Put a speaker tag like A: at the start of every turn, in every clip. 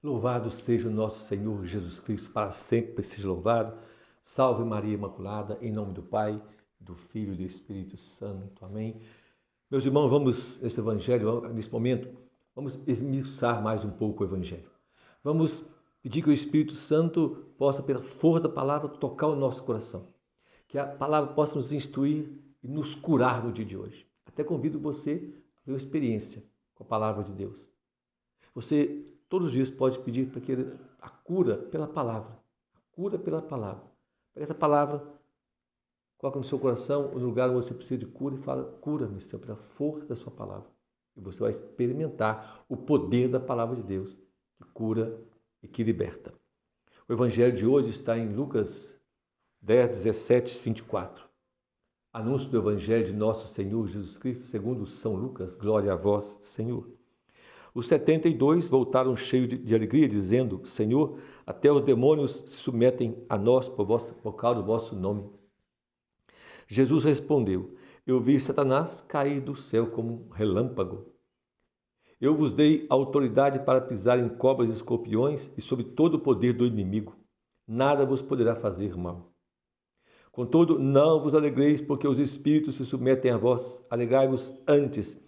A: Louvado seja o nosso Senhor Jesus Cristo, para sempre seja louvado. Salve Maria Imaculada, em nome do Pai, do Filho e do Espírito Santo. Amém. Meus irmãos, vamos, nesse Evangelho, nesse momento, vamos esmiuçar mais um pouco o Evangelho. Vamos pedir que o Espírito Santo possa, pela força da palavra, tocar o nosso coração. Que a palavra possa nos instruir e nos curar no dia de hoje. Até convido você a ter uma experiência com a palavra de Deus. Você, todos os dias, pode pedir para que a cura pela palavra. A cura pela palavra. Pega essa palavra, coloca no seu coração, no lugar onde você precisa de cura e fala, cura-me, Senhor, pela força da sua palavra. E você vai experimentar o poder da palavra de Deus, que cura e que liberta. O Evangelho de hoje está em Lucas 10, 17, 24. Anúncio do Evangelho de nosso Senhor Jesus Cristo, segundo São Lucas. Glória a vós, Senhor. Os 72 voltaram cheios de alegria, dizendo, Senhor, até os demônios se submetem a nós por causa do vosso nome. Jesus respondeu, eu vi Satanás cair do céu como um relâmpago. Eu vos dei autoridade para pisar em cobras e escorpiões e sobre todo o poder do inimigo. Nada vos poderá fazer mal. Contudo, não vos alegreis, porque os espíritos se submetem a vós. Alegrai-vos antes,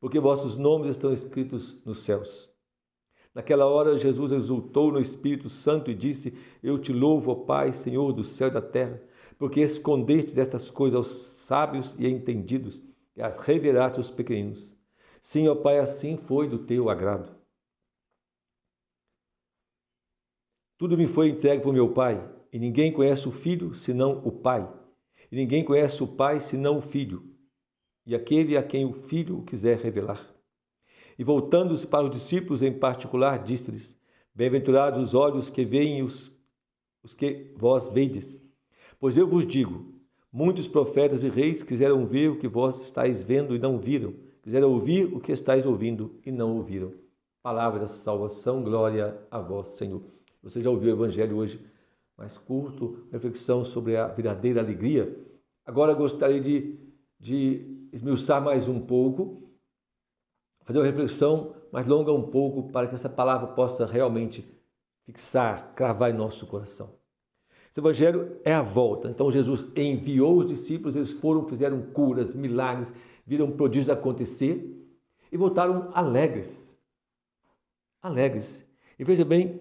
A: porque vossos nomes estão escritos nos céus. Naquela hora, Jesus exultou no Espírito Santo e disse, eu te louvo, ó Pai, Senhor do céu e da terra, porque escondeste estas coisas aos sábios e entendidos e as revelaste aos pequeninos. Sim, ó Pai, assim foi do teu agrado. Tudo me foi entregue por meu Pai, e ninguém conhece o Filho senão o Pai, e ninguém conhece o Pai senão o Filho, e aquele a quem o Filho o quiser revelar. E voltando-se para os discípulos em particular, disse-lhes, bem-aventurados os olhos que veem os que vós vedes. Pois eu vos digo, muitos profetas e reis quiseram ver o que vós estáis vendo e não viram, quiseram ouvir o que estáis ouvindo e não ouviram. Palavra da salvação, glória a vós, Senhor. Você já ouviu o Evangelho hoje, mais curto, reflexão sobre a verdadeira alegria. Agora eu gostaria de esmiuçar mais um pouco, fazer uma reflexão mais longa um pouco, para que essa palavra possa realmente fixar, cravar em nosso coração. Esse Evangelho é a volta. Então Jesus enviou os discípulos, eles foram, fizeram curas, milagres, viram prodígios acontecer e voltaram alegres. Alegres. E veja bem,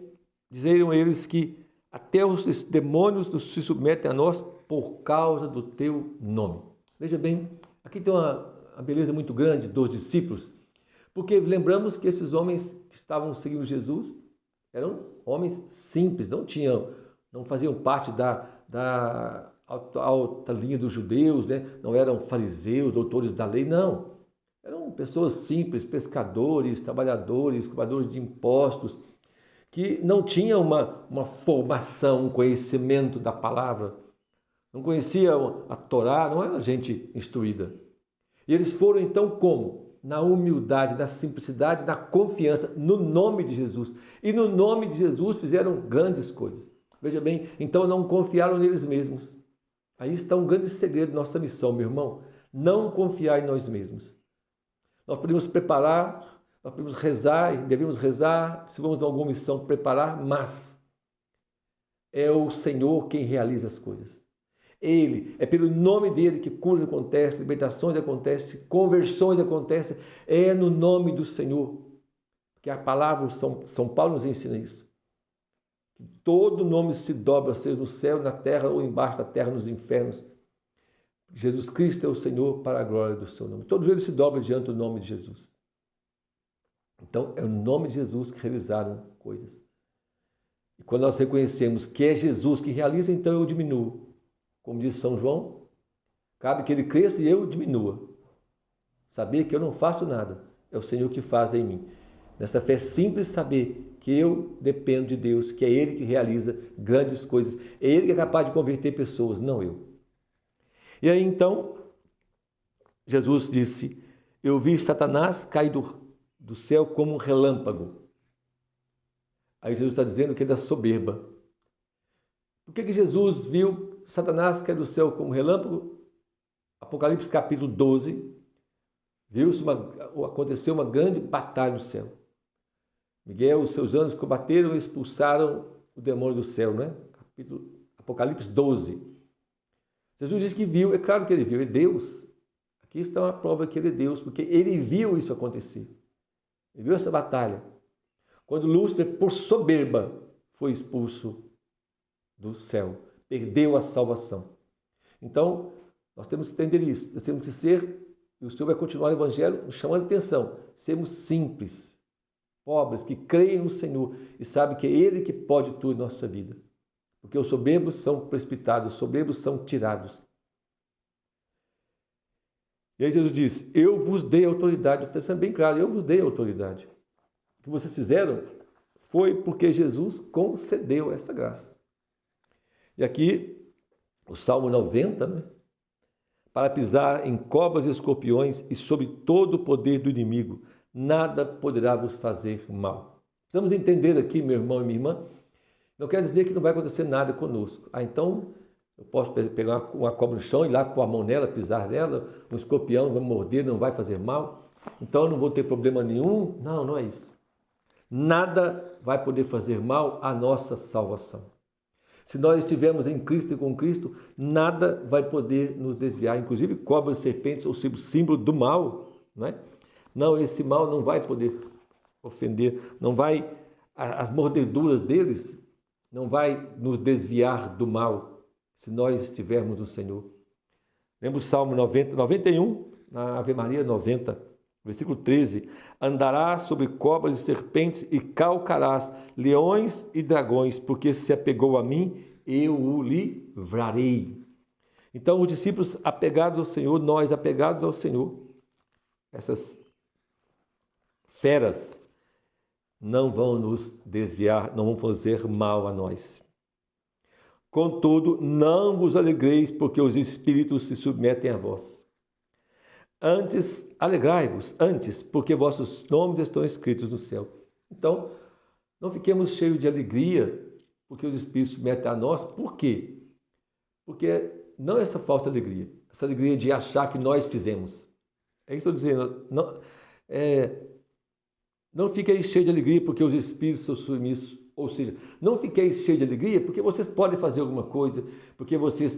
A: dizeram eles que até os demônios se submetem a nós por causa do teu nome. Veja bem, aqui tem uma beleza muito grande dos discípulos, porque lembramos que esses homens que estavam seguindo Jesus eram homens simples, não faziam parte da alta linha dos judeus, né? Não eram fariseus, doutores da lei, não. Eram pessoas simples, pescadores, trabalhadores, cobradores de impostos, que não tinham uma formação, um conhecimento da palavra, não conheciam a Torá, não era gente instruída. E eles foram então como? Na humildade, na simplicidade, na confiança, no nome de Jesus. E no nome de Jesus fizeram grandes coisas. Veja bem, então não confiaram neles mesmos. Aí está um grande segredo da nossa missão, meu irmão. Não confiar em nós mesmos. Nós podemos preparar, nós podemos rezar, devemos rezar, se vamos a alguma missão, preparar, mas é o Senhor quem realiza as coisas. Ele, é pelo nome dele que curas acontecem, libertações acontecem, conversões acontecem, é no nome do Senhor. Que a palavra, São Paulo nos ensina isso. Que todo nome se dobra, seja no céu, na terra ou embaixo da terra, nos infernos. Jesus Cristo é o Senhor para a glória do seu nome. Todos eles se dobram diante do nome de Jesus. Então, é o nome de Jesus que realizaram coisas. E quando nós reconhecemos que é Jesus que realiza, então eu diminuo. Como diz São João, cabe que ele cresça e eu diminua. Saber que eu não faço nada, é o Senhor que faz em mim. Nessa fé simples, saber que eu dependo de Deus, que é Ele que realiza grandes coisas. É Ele que é capaz de converter pessoas, não eu. E aí então, Jesus disse, eu vi Satanás cair do céu como um relâmpago. Aí Jesus está dizendo que é da soberba. Por que Jesus viu Satanás cair do céu como um relâmpago? Apocalipse capítulo 12, aconteceu uma grande batalha no céu. Miguel, os seus anjos combateram e expulsaram o demônio do céu, né? Capítulo Apocalipse 12. Jesus disse que viu, é claro que ele viu, é Deus. Aqui está uma prova que ele é Deus, porque ele viu isso acontecer. Ele viu essa batalha. Quando Lúcifer, por soberba, foi expulso do céu, perdeu a salvação. Então, nós temos que entender isso, nós temos que ser, e o Senhor vai continuar o Evangelho nos chamando a atenção, sermos simples, pobres, que creem no Senhor e sabem que é Ele que pode tudo na nossa vida. Porque os soberbos são precipitados, os soberbos são tirados. E aí Jesus diz, eu vos dei autoridade, está sendo bem claro, eu vos dei autoridade. O que vocês fizeram foi porque Jesus concedeu esta graça. E aqui, o Salmo 90, né? Para pisar em cobras e escorpiões e sobre todo o poder do inimigo, nada poderá vos fazer mal. Precisamos entender aqui, meu irmão e minha irmã, não quer dizer que não vai acontecer nada conosco. Então, eu posso pegar uma cobra no chão e ir lá pôr a mão nela, pisar nela, um escorpião vai morder, não vai fazer mal, então eu não vou ter problema nenhum. Não, não é isso. Nada vai poder fazer mal à nossa salvação. Se nós estivermos em Cristo e com Cristo, nada vai poder nos desviar, inclusive cobras e serpentes, ou símbolo do mal, não é? Não, esse mal não vai poder ofender, não vai, as mordeduras deles não vai nos desviar do mal, se nós estivermos no Senhor. Lembra o Salmo 91, na Ave Maria 90, versículo 13, andarás sobre cobras e serpentes e calcarás leões e dragões, porque se apegou a mim, eu o livrarei. Então, os discípulos apegados ao Senhor, nós apegados ao Senhor, essas feras não vão nos desviar, não vão fazer mal a nós. Contudo, não vos alegreis, porque os espíritos se submetem a vós. Antes, alegrai-vos, porque vossos nomes estão escritos no céu. Então, não fiquemos cheios de alegria, porque os Espíritos se submetem a nós. Por quê? Porque não é essa falsa alegria, essa alegria de achar que nós fizemos. É isso que eu estou dizendo. Não fiquei cheio de alegria porque os Espíritos são submissos. Ou seja, não fiquei cheio de alegria porque vocês podem fazer alguma coisa, porque vocês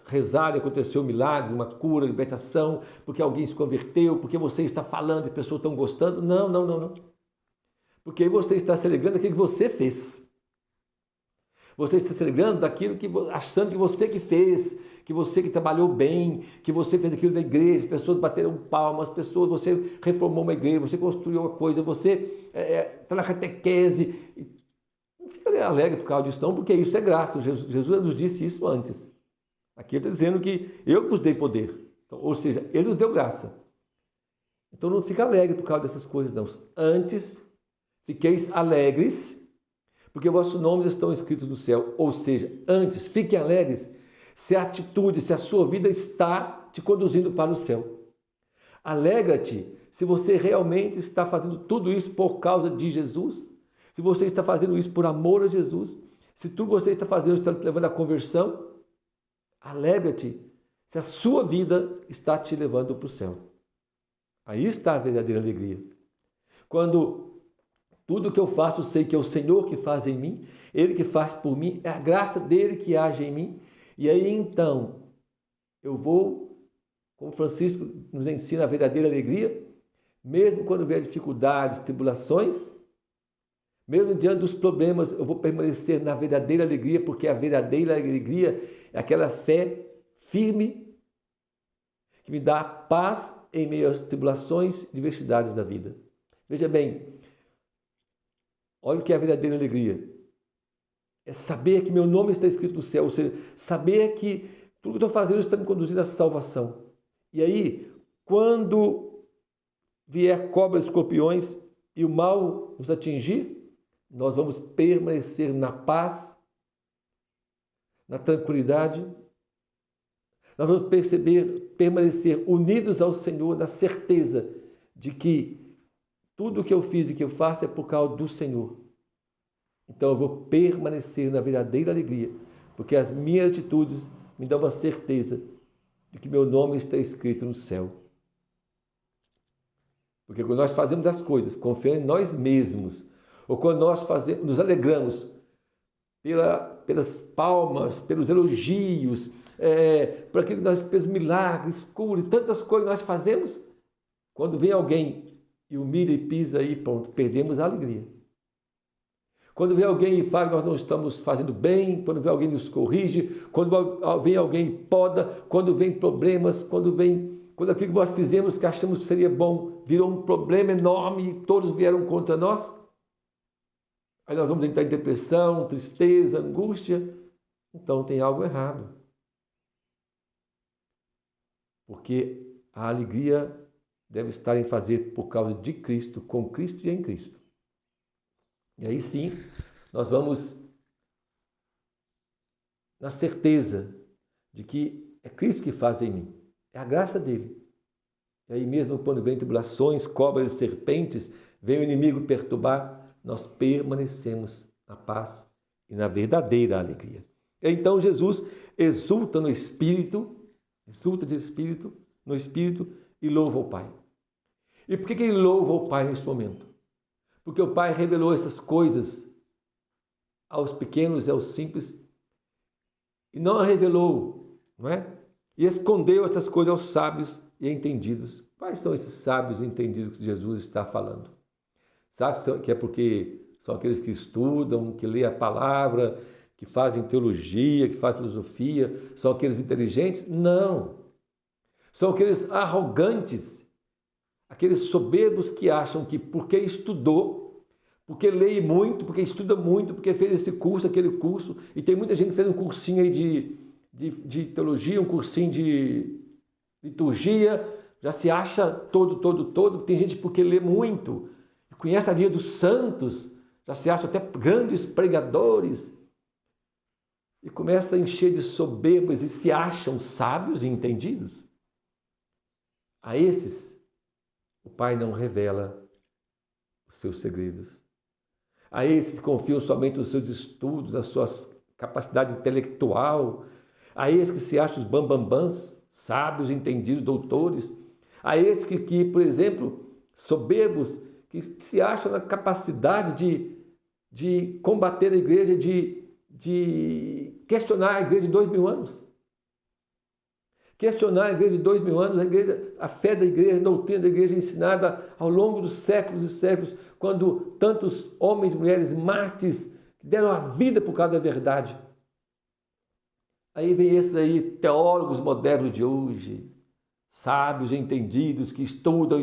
A: rezaram, aconteceu um milagre, uma cura, libertação, porque alguém se converteu, porque você está falando e as pessoas estão gostando. Não. Porque aí você está se alegrando daquilo que você fez. Você está se alegrando daquilo que, achando que você que fez, que você que trabalhou bem, que você fez aquilo na igreja, as pessoas bateram palmas, você reformou uma igreja, você construiu uma coisa, você está na catequese. Não fica alegre por causa disso não, porque isso é graça. Jesus nos disse isso antes. Aqui ele está dizendo que eu vos dei poder. Então, ou seja, ele nos deu graça. Então não fica alegre por causa dessas coisas, não. Antes, fiqueis alegres, porque vossos nomes estão escritos no céu. Ou seja, antes, fiquem alegres se a atitude, se a sua vida está te conduzindo para o céu. Alegra-te se você realmente está fazendo tudo isso por causa de Jesus, se você está fazendo isso por amor a Jesus, se tudo que você está fazendo está te levando à conversão. Alegra-te se a sua vida está te levando para o céu. Aí está a verdadeira alegria. Quando tudo que eu faço, sei que é o Senhor que faz em mim, Ele que faz por mim, é a graça dEle que age em mim. E aí então, eu vou, como Francisco nos ensina a verdadeira alegria, mesmo quando vier dificuldades, tribulações, mesmo diante dos problemas, eu vou permanecer na verdadeira alegria, porque a verdadeira alegria é aquela fé firme que me dá paz em meio às tribulações e diversidades da vida. Veja bem, olha o que é a verdadeira alegria. É saber que meu nome está escrito no céu, ou seja, saber que tudo que eu estou fazendo está me conduzindo à salvação. E aí, quando vier cobras, escorpiões e o mal nos atingir, nós vamos permanecer na paz, na tranquilidade. Nós vamos permanecer unidos ao Senhor, na certeza de que tudo o que eu fiz e que eu faço é por causa do Senhor. Então eu vou permanecer na verdadeira alegria, porque as minhas atitudes me dão a certeza de que meu nome está escrito no céu. Porque quando nós fazemos as coisas confiando em nós mesmos, ou quando nós nos alegramos pelas palmas, pelos elogios, por aquilo que nós, pelos milagres, cura, tantas coisas que nós fazemos, quando vem alguém e humilha e pisa aí, pronto, perdemos a alegria. Quando vem alguém e fala que nós não estamos fazendo bem, quando vem alguém e nos corrige, quando vem alguém e poda, quando vem problemas, quando aquilo que nós fizemos que achamos que seria bom virou um problema enorme e todos vieram contra nós, aí nós vamos entrar em depressão, tristeza, angústia, então tem algo errado. Porque a alegria deve estar em fazer por causa de Cristo, com Cristo e em Cristo. E aí sim, nós vamos na certeza de que é Cristo que faz em mim. É a graça dele. E aí mesmo quando vem tribulações, cobras e serpentes, vem o inimigo perturbar, nós permanecemos na paz e na verdadeira alegria. Então Jesus exulta no Espírito, no Espírito e louva o Pai. E por que ele louva o Pai nesse momento? Porque o Pai revelou essas coisas aos pequenos e aos simples e não a revelou, não é? E escondeu essas coisas aos sábios e entendidos. Quais são esses sábios e entendidos que Jesus está falando? Sabe que é porque são aqueles que estudam, que lêem a palavra, que fazem teologia, que fazem filosofia, são aqueles inteligentes? Não. São aqueles arrogantes, aqueles soberbos que acham que porque estudou, porque lê muito, porque estuda muito, porque fez esse curso, aquele curso, e tem muita gente que fez um cursinho aí de teologia, um cursinho de liturgia, já se acha todo. Tem gente porque lê muito, conhece a vida dos santos, já se acha até grandes pregadores, e começa a encher de soberbas e se acham sábios e entendidos. A esses, o Pai não revela os seus segredos. A esses que confiam somente nos seus estudos, na sua capacidade intelectual. A esses que se acham os bambambãs, sábios, entendidos, doutores. A esses que, por exemplo, soberbos, que se acham na capacidade de combater a igreja, de questionar a igreja de 2000 anos. Questionar a igreja de 2000 anos, a fé da igreja, a doutrina da igreja ensinada ao longo dos séculos e séculos, quando tantos homens e mulheres mártires deram a vida por causa da verdade. Aí vem esses aí, teólogos modernos de hoje, sábios, entendidos, que estudam,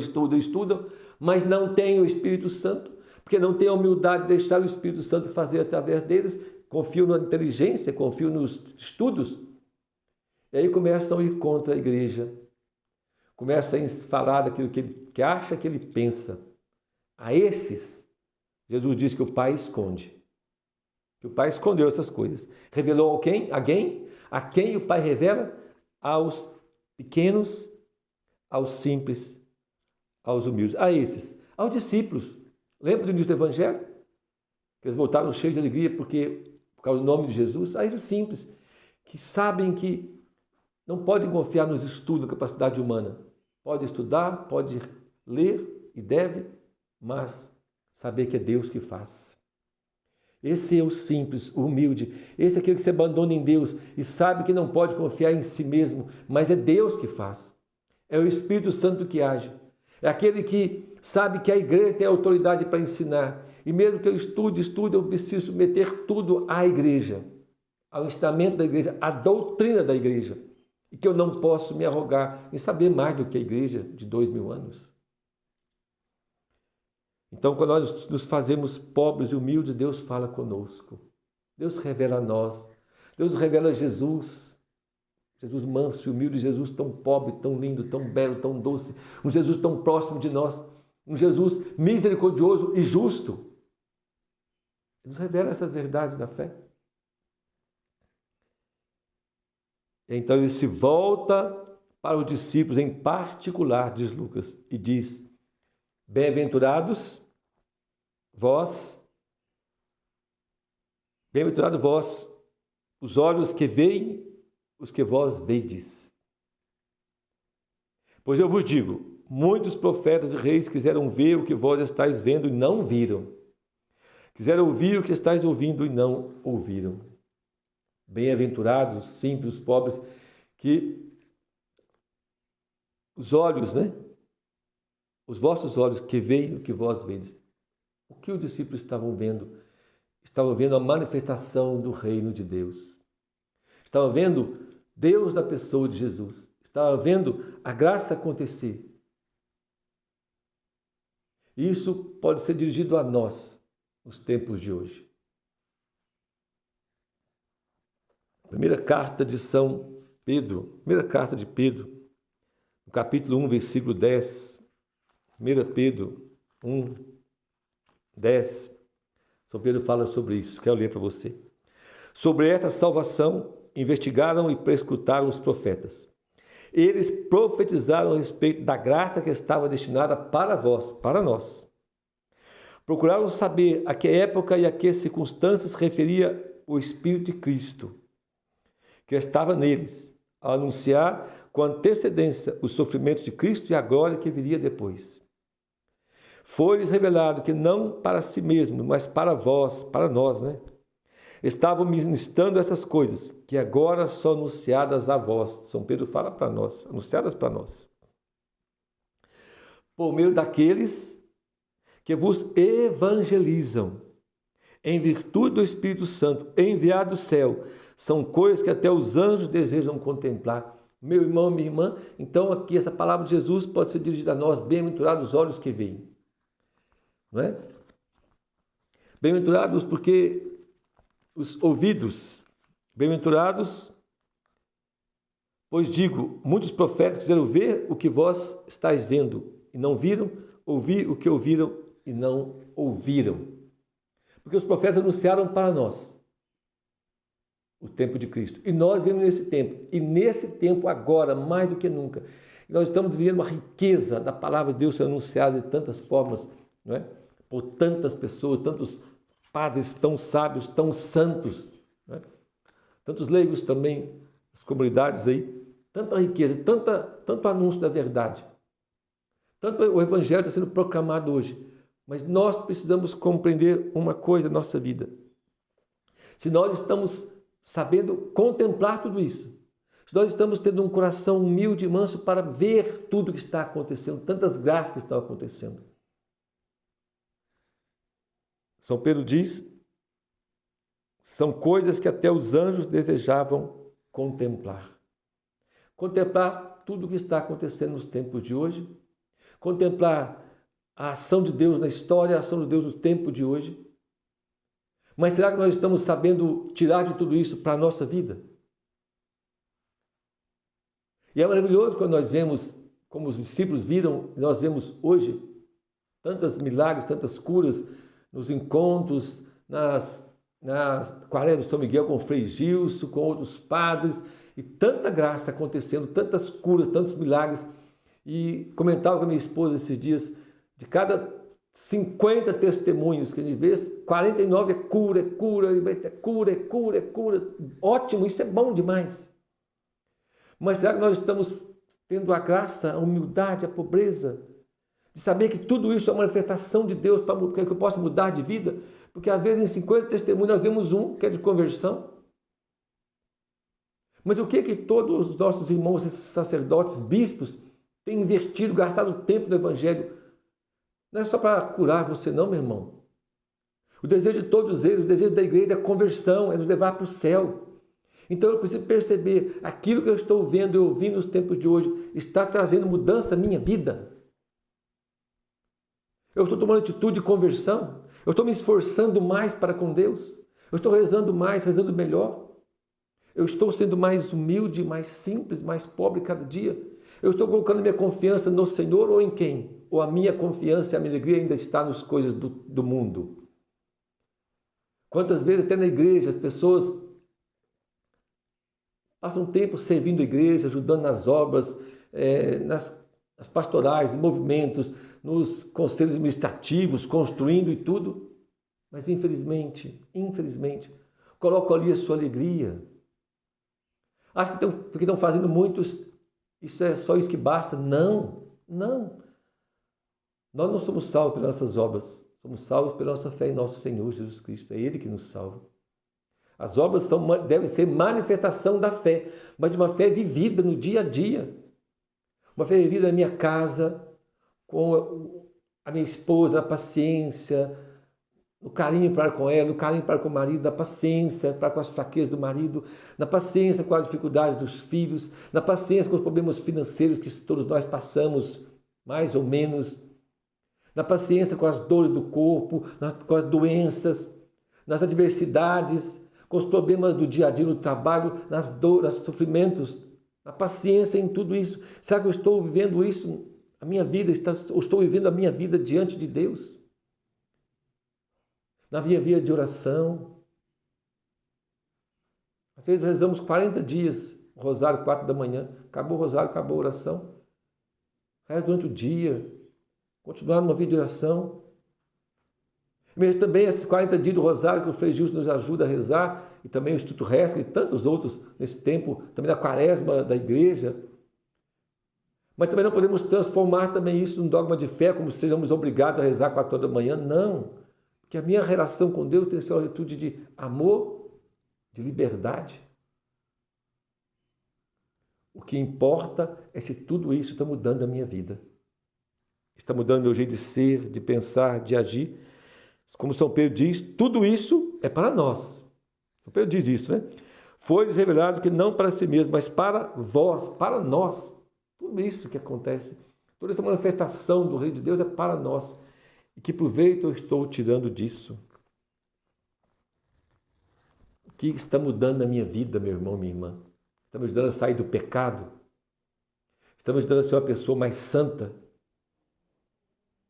A: mas não têm o Espírito Santo, porque não têm a humildade de deixar o Espírito Santo fazer através deles, confiam na inteligência, confiam nos estudos. E aí começam a ir contra a igreja, começam a falar daquilo que acha, que ele pensa. A esses, Jesus diz que o Pai esconde. Que o Pai escondeu essas coisas. Revelou a quem? A quem o Pai revela? Aos pequenos, aos simples, aos humildes. A esses, aos discípulos. Lembra do início do Evangelho? Que eles voltaram cheios de alegria por causa do nome de Jesus. A esses simples, que sabem que não podem confiar nos estudos, na capacidade humana. Pode estudar, pode ler e deve, mas saber que é Deus que faz. Esse é o simples, o humilde. Esse é aquele que se abandona em Deus e sabe que não pode confiar em si mesmo, mas é Deus que faz. É o Espírito Santo que age. É aquele que sabe que a igreja tem autoridade para ensinar. E mesmo que eu estude, eu preciso submeter tudo à igreja, ao ensinamento da igreja, à doutrina da igreja. E que eu não posso me arrogar em saber mais do que a igreja de 2000 anos. Então, quando nós nos fazemos pobres e humildes, Deus fala conosco. Deus revela a nós. Deus revela Jesus. Jesus manso e humilde, Jesus tão pobre, tão lindo, tão belo, tão doce. Um Jesus tão próximo de nós. Um Jesus misericordioso e justo. Ele nos revela essas verdades da fé. Então ele se volta para os discípulos em particular, diz Lucas, e diz: bem-aventurados vós, os olhos que veem, os que vós vedes. Pois eu vos digo, muitos profetas e reis quiseram ver o que vós estáis vendo e não viram. Quiseram ouvir o que estáis ouvindo e não ouviram. Bem-aventurados, simples, os pobres, que os olhos, né? Os vossos olhos que veem o que vós vedes. O que os discípulos estavam vendo? Estavam vendo a manifestação do reino de Deus. Estavam vendo Deus na pessoa de Jesus. Estavam vendo a graça acontecer. Isso pode ser dirigido a nós nos tempos de hoje. Primeira carta de São Pedro, primeira carta de Pedro, no capítulo 1, versículo 10. 1 Pedro 1, 10. São Pedro fala sobre isso, quero ler para você. Sobre esta salvação, investigaram e perscrutaram os profetas. Eles profetizaram a respeito da graça que estava destinada para vós, para nós. Procuraram saber a que época e a que circunstâncias referia o Espírito de Cristo, que estava neles, a anunciar com antecedência os sofrimentos de Cristo e a glória que viria depois. Foi-lhes revelado que não para si mesmo, mas para vós, para nós, estavam ministrando essas coisas, que agora são anunciadas a vós. São Pedro fala para nós, anunciadas para nós. Por meio daqueles que vos evangelizam, em virtude do Espírito Santo, enviado do céu. São coisas que até os anjos desejam contemplar. Meu irmão, minha irmã, então aqui essa palavra de Jesus pode ser dirigida a nós, bem-aventurados os olhos que veem. Não é? Bem-aventurados porque os ouvidos, bem-aventurados, pois digo, muitos profetas quiseram ver o que vós estáis vendo e não viram, ouvir o que ouviram e não ouviram. Porque os profetas anunciaram para nós o tempo de Cristo. E nós vivemos nesse tempo. E nesse tempo agora, mais do que nunca, nós estamos vivendo uma riqueza da palavra de Deus sendo anunciada de tantas formas, não é? Por tantas pessoas, tantos padres tão sábios, tão santos, não é? Tantos leigos também, as comunidades aí, tanta riqueza, tanto anúncio da verdade. Tanto o evangelho está sendo proclamado hoje. Mas nós precisamos compreender uma coisa na nossa vida. Se nós estamos sabendo contemplar tudo isso, se nós estamos tendo um coração humilde e manso para ver tudo o que está acontecendo, tantas graças que estão acontecendo. São Pedro diz, são coisas que até os anjos desejavam contemplar. Contemplar tudo o que está acontecendo nos tempos de hoje, contemplar a ação de Deus na história, a ação de Deus no tempo de hoje. Mas será que nós estamos sabendo tirar de tudo isso para a nossa vida? E é maravilhoso quando nós vemos, como os discípulos viram, nós vemos hoje, tantos milagres, tantas curas nos encontros, nas Quaresma de São Miguel com o Frei Gilson, com outros padres, e tanta graça acontecendo, tantas curas, tantos milagres. E comentava com a minha esposa esses dias, de cada 50 testemunhos que a gente vê, 49 é cura, é cura, é cura, é cura, é cura. Ótimo, isso é bom demais. Mas será que nós estamos tendo a graça, a humildade, a pobreza, de saber que tudo isso é uma manifestação de Deus para que eu possa mudar de vida? Porque às vezes em 50 testemunhos nós vemos um que é de conversão. Mas o que todos os nossos irmãos, esses sacerdotes, bispos, têm investido, gastado tempo no Evangelho? Não é só para curar você não, meu irmão. O desejo de todos eles, o desejo da igreja é a conversão, é nos levar para o céu. Então eu preciso perceber, aquilo que eu estou vendo e ouvindo nos tempos de hoje está trazendo mudança à minha vida. Eu estou tomando atitude de conversão, eu estou me esforçando mais para com Deus, eu estou rezando mais, rezando melhor. Eu estou sendo mais humilde, mais simples, mais pobre cada dia. Eu estou colocando minha confiança no Senhor ou em quem? Ou a minha confiança e a minha alegria ainda está nas coisas do mundo? Quantas vezes até na igreja as pessoas passam tempo servindo a igreja, ajudando nas obras, nas pastorais, nos movimentos, nos conselhos administrativos, construindo e tudo. Mas infelizmente, colocam ali a sua alegria. Acho que porque estão fazendo muitos, isso é só isso que basta. Não. Nós não somos salvos pelas nossas obras. Somos salvos pela nossa fé em nosso Senhor Jesus Cristo. É Ele que nos salva. As obras devem ser manifestação da fé, mas de uma fé vivida no dia a dia. Uma fé vivida na minha casa, com a minha esposa, na paciência, no carinho para com ela, no carinho para com o marido, na paciência para com as fraquezas do marido, na paciência com as dificuldades dos filhos, na paciência com os problemas financeiros que todos nós passamos, mais ou menos, na paciência com as dores do corpo, com as doenças, nas adversidades, com os problemas do dia a dia no trabalho, nas dores, nos sofrimentos, na paciência em tudo isso. Será que eu estou vivendo isso? A minha vida, eu estou vivendo a minha vida diante de Deus? Na minha vida de oração. Às vezes rezamos 40 dias, o rosário 4 da manhã, acabou o rosário, acabou a oração. Reza durante o dia, continuar numa vida de oração. Mas também esses 40 dias do rosário que o Frei Gilson nos ajuda a rezar, e também o Instituto Resca e tantos outros nesse tempo, também da quaresma da igreja. Mas também não podemos transformar também isso num dogma de fé, como se sejamos obrigados a rezar 4 horas da manhã. Não, porque a minha relação com Deus tem que ser uma atitude de amor, de liberdade. O que importa é se tudo isso está mudando a minha vida. Está mudando meu jeito de ser, de pensar, de agir. Como São Pedro diz, tudo isso é para nós. São Pedro diz isso, né? Foi-lhes revelado que não para si mesmo, mas para vós, para nós. Tudo isso que acontece, toda essa manifestação do Reino de Deus é para nós. E que proveito eu estou tirando disso? O que está mudando na minha vida, meu irmão, minha irmã? Está me ajudando a sair do pecado? Está me ajudando a ser uma pessoa mais santa?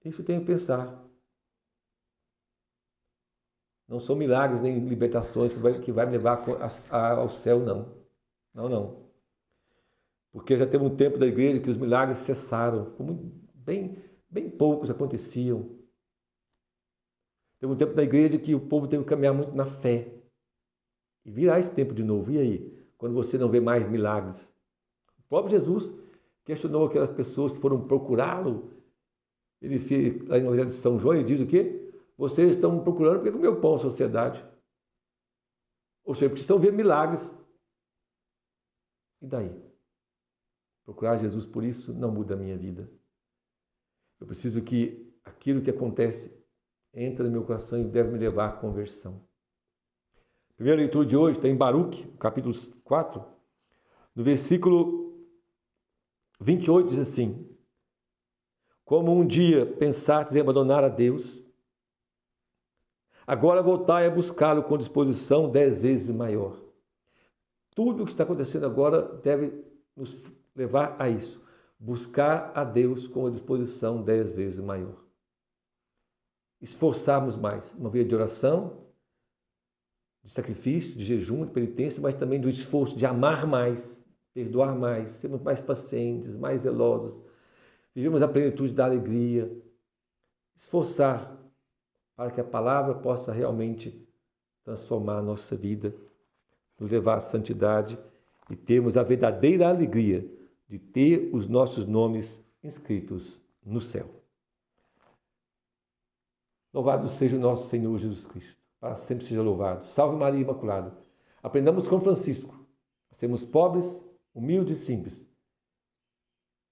A: Isso eu tenho que pensar. Não são milagres nem libertações que vai me levar ao céu, não. Não. Porque já teve um tempo da igreja que os milagres cessaram. Bem poucos aconteciam. Teve um tempo da igreja que o povo teve que caminhar muito na fé. E virá esse tempo de novo. E aí? Quando você não vê mais milagres? O próprio Jesus questionou aquelas pessoas que foram procurá-lo. Ele fez, lá no Evangelho de São João, ele diz o quê? Vocês estão procurando porque comeu pão a sociedade. Ou seja, porque estão vendo milagres. E daí? Procurar Jesus por isso não muda a minha vida. Eu preciso que aquilo que acontece entre no meu coração e deve me levar à conversão. A primeira leitura de hoje está em Baruque, capítulo 4, no versículo 28, diz assim: como um dia pensastes em abandonar a Deus, agora voltai a buscá-lo com disposição 10 vezes maior. Tudo o que está acontecendo agora deve nos levar a isso. Buscar a Deus com a disposição 10 vezes maior. Esforçarmos mais. Uma vida de oração, de sacrifício, de jejum, de penitência, mas também do esforço de amar mais, perdoar mais, sermos mais pacientes, mais zelosos. Vivemos a plenitude da alegria. Esforçar para que a palavra possa realmente transformar a nossa vida, nos levar à santidade e termos a verdadeira alegria de ter os nossos nomes inscritos no céu. Louvado seja o nosso Senhor Jesus Cristo, para sempre seja louvado. Salve Maria Imaculada. Aprendamos com Francisco a sermos pobres, humildes e simples,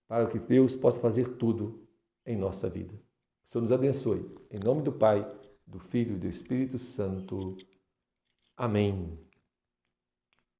A: para que Deus possa fazer tudo em nossa vida. Que o Senhor nos abençoe. Em nome do Pai, do Filho e do Espírito Santo. Amém.